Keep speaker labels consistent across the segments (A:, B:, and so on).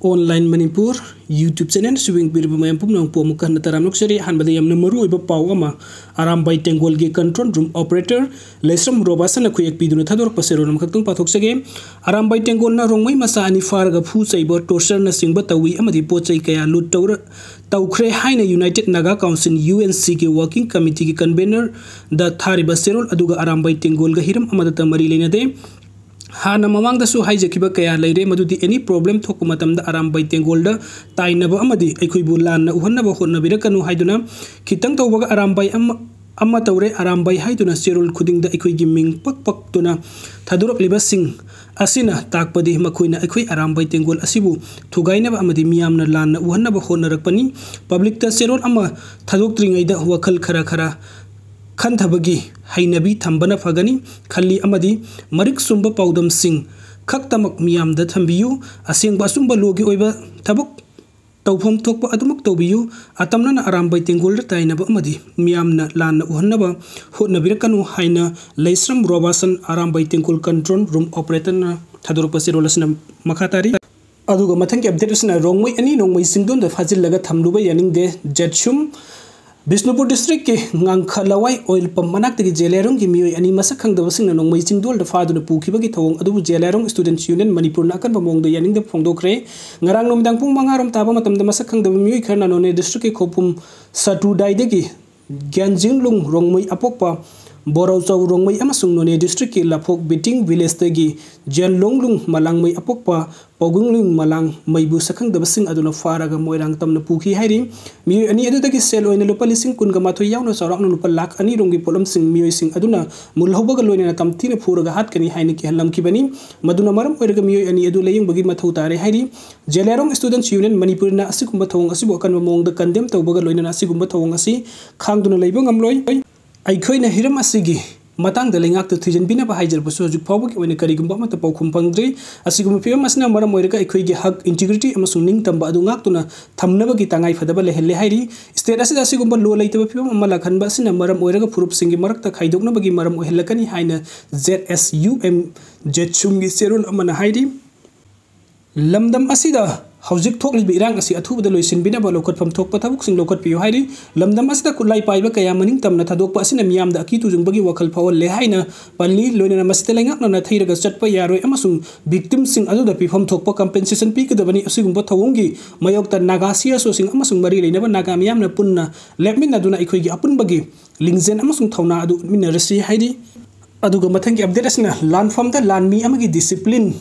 A: Online Manipur YouTube channel swing bir mayam pum nang pom kan taram nok seri han bade yam namaru iba pawama aram bai tengol ge control room operator lesram robasan ku ek piduna thador pasero nam khaktung pathok sege aram bai tengol na rongmai masa ani far ga phu chaibo torture na singba tawi amadi pochai kaya lut tawra tawkhre haina United Naga Council UNC ke working committee ke convener da thariba serol aduga aram bai tengol ga hiram amada tamari leina de Hana mamang da su haijakiba kaya leire madudi any problem thoku matamda aram bai tengolda tainaba amadi aikoi bulan na uhannaba honnabira kanu haiduna khitang tawbaga aram bai amma tawre aram bai haiduna serul khuding da aikoi giming pak tuna thadurok liba sing asina takpadi makoina aikoi aram bai tengol asibu thugainaba amadi miyamna lanna uhannaba honnarakpani public ta serul amma thadok tringai da wakal khara Kanthabagi hainabi thambana phagani khalli amadi marik sumba paudam sing khaktamak miyam da thambiyu aseng ba sumba logi oiba thabuk tawphom thokpa adumuk tawbiyu atamna na aram bai tengol tainaba amadi miyamna lanna uhannaba hotnabira kanu haina leisram robasan aram bai tengol control room operator na thador pasirolasna makhatari aduga mathang update usna rongmoi ani nongmoi singdon da fajil laga thamluba yaning de jetshum Bisnupur district ke ngangkhalawai oil pump manak tegi jelerong ki mioi ani masak khang dawasing na nongmai chingdol da faduna pukiba ki thawong adu jelerong students union manipur na kan bamong da yaning da phongdokre ngarang nomidang pung mangarom taba matam da masak khang daw mioi kharna none district ke khopum satu dai de ki gyanjinglung rongmai apokpa Borau Chau rongmai amasung none district ke laphok biting village tegi Janlonglung malangmai apokpa Pogungling malang maibu sakhang dabasing aduna faraga moirang tamna pukhi hairi mi ani adu dagi sel oina lupa lising kun ga mathoi yawna sarak nu lupa lak ani rongi polam sing mi sing aduna mulhoba ga loina tamthina phuraga hat kani haini ki halam ki bani maduna maram oiraga mi ani adu laying bagi mathau tare hairi jelerong students union manipur na asigumba thawong asibo kan mong da kandem tawbaga loina asigumba thawong asi khangduna leibo ngamloi aikhoina hiram asigi matang da lengak to thijen bina ba haijar bu sojuk pawbu ki oina karigumba mata pawkhum pangdri asigum pem masna maram oiraka aikoi gi hak integrity amasung ning tamba adu ngak tuna thamnaba gi tangai fadaba lehelle hairi state asida asigumba lo leitaba pem amala khanba sina maram oiraka furup singi marakta khaidokna bagi maram ohelakani haina ZSUM jetchum gi serul amana hairi lamdam asida Haujik thok libi irang asi athu bada loisin bina ba lokot pham thok pathabuk sing lokot piyo hairi lamdam asida kulai paiba kaya maning tamna thadok pa asina miyam da aki tujung bagi wakal phawal le haina panli loina masita lengak na thairaga chatpa yaroi amasung victim sing adu da pifam thok pa compensation pi kadabani asigum ba thawongi mayok ta nagasia so sing amasung mari leina ba naga miyam na punna lepmin aduna ikoi gi apun bagi lingzen amasung thawna adu min rasi hairi aduga mathangi update asina land farm da land mi amagi discipline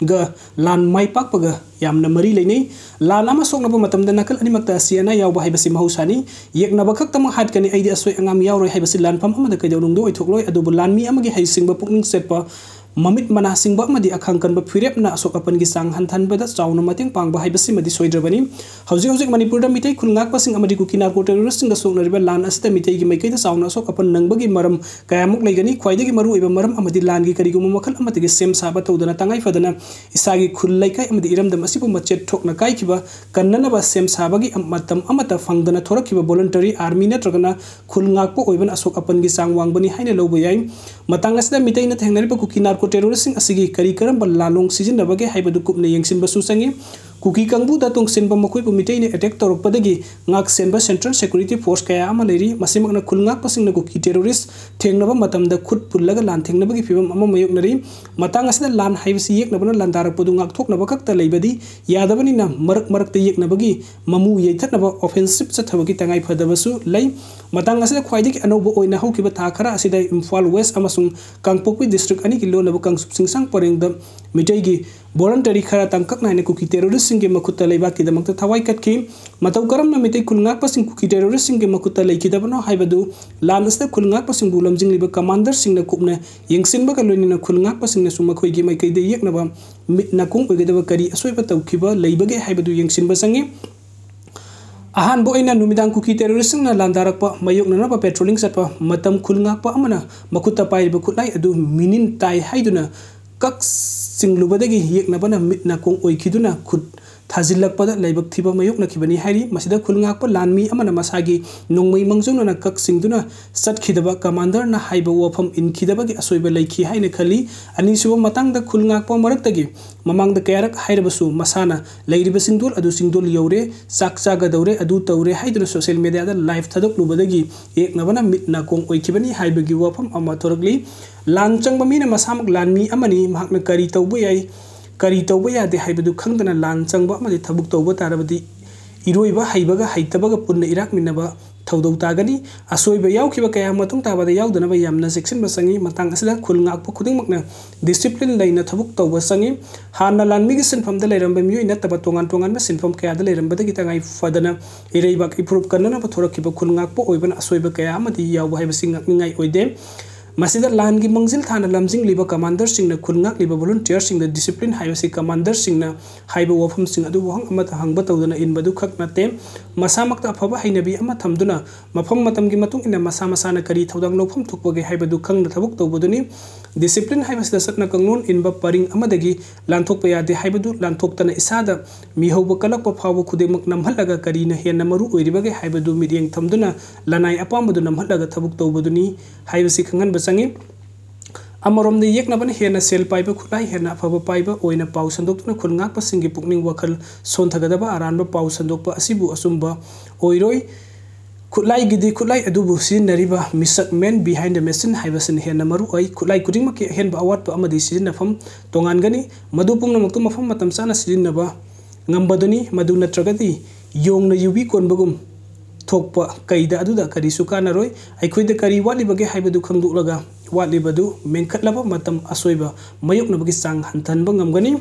A: ga lan mai pak paga yamna mari leinei lan ama sokna ba matam da nakal ani makta siana yaw ba haibasi mahusani yekna ba khak tam hat kani aidi asoi angam yaw roi haibasi lan pam ama da kai dawrung do ithokloi adu lan mi amagi haising ba pukning setpa mamit mana sing ba madi akhang kan ba phirep na asok apan gi sang han than ba da chawna mateng pang ba haibasi madi soidrabani hauji manipur da mitai khulngak pa sing amadi ku kinar ko terrorist sing da sokna riba lan asta mitai gi mai kai da chawna asok apan nang ba gi maram kayamuk leigani khwaidagi maru iba maram amadi lan gi kari gu makal amadi gi sem sa ba tawdana tangai fadana isagi khullai kai amadi iram da masibu machet thokna kai kiba kannana ba sem sa ba gi amatam amata fangdana thorakiba voluntary army na tragana khulngak po oiban asok apan gi sang wangbani haina lobo yai matang asda mitai na thengnari ba ku kinar ko terrorist asigi kari karam ba lalong season bage haibadu kupne yengsin ba susangi kuki kangbu da tong sen ba makoi pumitai ne attack torok padagi ngak sen ba central security force kaya ama leri masimak na khulngak pasing na kuki terrorist thengna ba matam da khut pullaga lan thengna ba gi phibam ama mayok nari matang asda lan haibsi yek na bana lan darak podu ngak thok na ba kakta leibadi yadabani na marak te yek na bagi mamu yeithat na ba offensive chathabagi tangai phadabasu lei matang asda khwaidi ki anobo oina hokiba tha khara asida Imphal West amasung Kangpokpi district ani ki lo na ba kang subsingsang pareng da mitai gi voluntary khara tangkak na ne kuki terrorist sing ge makuta leiba ki damakta thawai kat ki matau karam na mitai khulngak pasing kuki terrorist sing ge makuta leiki da bano haibadu lan asta khulngak pasing bulam jing liba commander sing na kupna yengsin ba ka loini na khulngak pasing na suma khoi gi mai kai de yek na ba mit na kung oi ge da ba kari asoi ba tau ki ba leiba ge haibadu yengsin ba sangi ahan bo ina numidang kuki terrorist na landarak pa mayok na pa patrolling sat pa matam khulngak pa amana makuta pai ba khutlai adu minin tai haiduna kak singlubadagi yek na bana mit na kong oi khiduna khut थाजिल्लकपद लाइबक थिबा मायोकनखिबनी हाइरि मसिदा खुलंगाकप लानमी अमना मसागी नोंमै मंजौनना ककसिंगदुना सटखिदबा कमांडरना हाइबा वफम इनखिदबगी असोइबा लैखि हाइने खली अनिसुबा मतंगदा खुलंगाकप मरक्तगी ममांगदा कयारक हाइरबसु मसाना लैरिबा सिंगदोल अदु सिंगदोल you're चाक चागदौरे अदु तौरे हाइदुना social मीडियादा live थदोकलुबदगी एकनबना मिटना Kong ओइखिबनी हाइबगी वफम अमा थोरगली लान चंगबा मीना मसामक लानमी अमनी महाकना करी तौबा याइ करी तौबा यादे हाइबदु खंगदना लान चंगबा अमदि थबुक तौबा तारबदि इरोइबा हाइबगा हाइतबगा पुन्ना इराक मिनबा थौदौ तागनी असोइबा याउखिबा कया मतुंग ताबादा याउदनबा यामना सेक्शनबा संगी मतंग असदा खुलंगाकप खुदिंगमकना डिसिप्लिन लैना थबुक तौबा संगी हाना लानमीगी सिनफमदा लैरंबा मियोइ नतबा तोंगान तोंगानबा सिनफम कयादा लैरंबदगी तंगाइ फदना इरेइबा इप्रूव करनना थोरखिबा खुलंगाकप ओइबना असोइबा कया अमदि याउबा हाइबसिंग ngakningai oide मसिदा लान की मंजिल थाना लमजिंग लिबा कमांडर सिंगना खुनगाक लिबा वॉलंटियर सिंगना डिसिप्लिन हाइबसी कमांडर सिंगना हाइबा वफम सिंग अदु वहंग अमत हंगबा तौदना इनबदु खक नते मसामक्ता अफबा हाइनबी अमा थमदुना मफम मतम की मतुंग इना मसा मसाना करी थौदांग लोफम थुकबगे हाइबदु खंगना थबुक तौबदुनी डिसिप्लिन हाइबसदा सतना कंगलोन इनबा परिंग अमदगी लानथोकपा यादे हाइबदु लानथोकतना इसादा मिहौबा कलकपा फावबा खुदेमक नमहलगा करीना हेना मरु ओइरिबगे हाइबदु मिडियंग थमदुना लनाई अपामबदु नमहलगा थबुक तौबदुनी हाइबसी खंगन संगी अमरोम दे येकनबन हेना सेल पाइबा खुलाई हेना अफबा पाइबा ओइना पाउ संदोक्तुना खुलंगाकपा सिंगी पुकनिंग वखल सोनथगदबा अरानबा पाउ संदोकपा असिबु असुंबा ओइरोइ खुलाई गिदी खुलाई अदुबु सिनरिबा मिसक मैन बिहाइंड द मशीन हाइबसन हेना मरु ओइ खुलाई कुदिंगमक हेनबा अवाटपा अमदि सिजिनफम तोंगानगनी मदु पुंगनमक्तु मफम मतम साना सिजिनबा ngambaduni madu natragadi yongna yubi konbagum थोकपा कईदा अदुदा करीसु कानरोय अखोइदा करी वालिबगे हाइबदु खंगदुलगा वालिबदु मेंखतलाबा मतम असोइबा मयोकनबगी सांग हंथनबा ngamgani